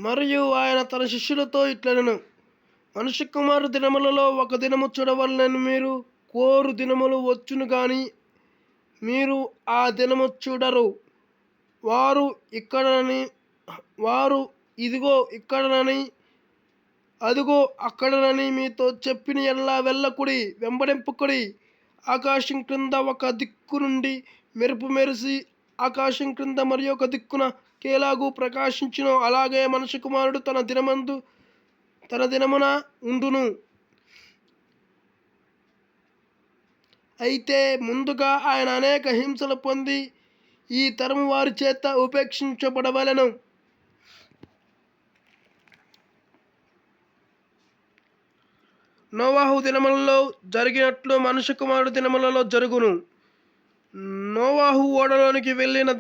మరియు ఆయన తన శిష్యులతో ఇట్లనెను, మనుష్య కుమారుని దినములలో ఒక దినము చూడవలెనని మీరు కోరు దినములు వచ్చును గాని మీరు ఆ దినము చూడరు. వారు ఇదిగో ఇక్కడనని అదిగో అక్కడనని మీతో చెప్పిన ఎడల వెళ్ళకుడి, వెంబడింపకుడి. ఆకాశం క్రింద ఒక దిక్కు నుండి మెరుపు మెరిసి ఆకాశం క్రింద మరి ఒక దిక్కున కేలాగు ప్రకాశించును, అలాగే మనుష్య కుమారుడు తన దినమున ఉండును. అయితే ముందుగా ఆయన అనేక హింసలు పొంది ఈ తరము వారి చేత ఉపేక్షించబడవలెను. నోవాహు దినములలో జరిగినట్లు మనుష్య కుమారుడు దినములలో జరుగును. నోవాహు ఓడలోనికి వెళ్ళిన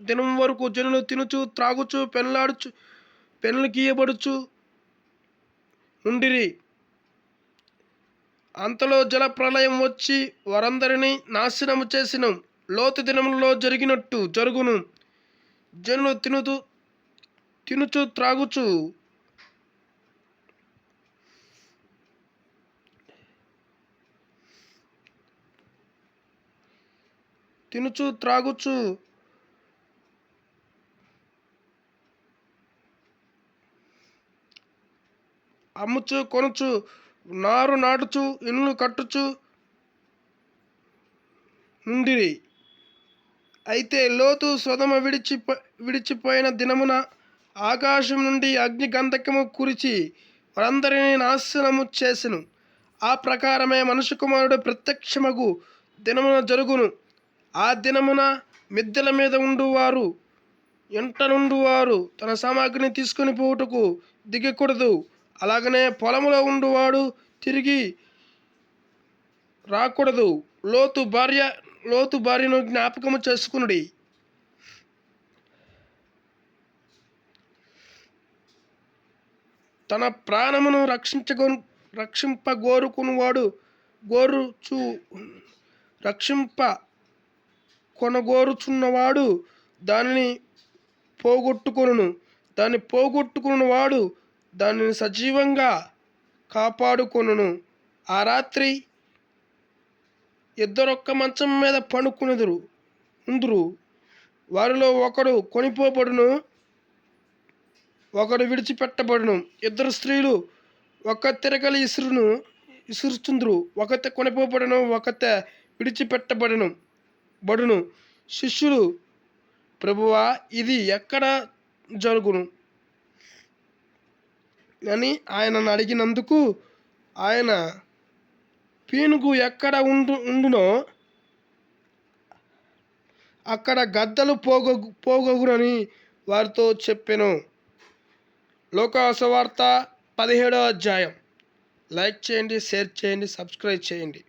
దినం వరకు జనులు తినుచు త్రాగుచు పెన్నులు గీయబడుచు ఉండిరి. అంతలో జల ప్రళయం వచ్చి వారందరినీ నాశనము చేసిను. లోతు దినములలో జరిగినట్టు జరుగును. జనులు తినుచు త్రాగుచు అమ్ముచు కొనుచు నారు నాటుచు ఇల్లు కట్టుచు ఉండిరి. అయితే లోతు సొదొమ విడిచిపోయిన దినమున ఆకాశం నుండి అగ్ని గంధకము కురిచి వారందరినీ నాశనము చేసెను. ఆ ప్రకారమే మనుష్య కుమారుడు ప్రత్యక్షమగు దినమున జరుగును. ఆ దినమున మిద్దెల మీద ఉండువారు ఎంట నుండువారు తన సామాగ్రిని తీసుకొని పోవుటకు దిగకూడదు. అలాగనే పొలములో ఉండువాడు తిరిగి రాకూడదు. లోతు భార్యను జ్ఞాపకము చేసుకునుడి. తన ప్రాణమును కొనగోరుచున్నవాడు దానిని పోగొట్టుకొనును. దాన్ని పోగొట్టుకున్నవాడు దానిని సజీవంగా కాపాడుకొనును. ఆ రాత్రి ఇద్దరొక్క మంచం మీద ఉందురు. వారిలో ఒకడు కొనిపోబడును, ఒకడు విడిచిపెట్టబడును. ఇద్దరు స్త్రీలు ఒక తిరగలి ఇసురుచుందురు. ఒకతే కొనిపోబడును, ఒకతే విడిచిపెట్టబడును. శిష్యులు, ప్రభువా, ఇది ఎక్కడ జరుగును అని ఆయనను అడిగినందుకు ఆయన, పీనుగు ఎక్కడ ఉండునో అక్కడ గద్దలు పోగొగునని వారితో చెప్పెను. లూకా సువార్త 17వ అధ్యాయం. లైక్ చేయండి, షేర్ చేయండి, సబ్స్క్రైబ్ చేయండి.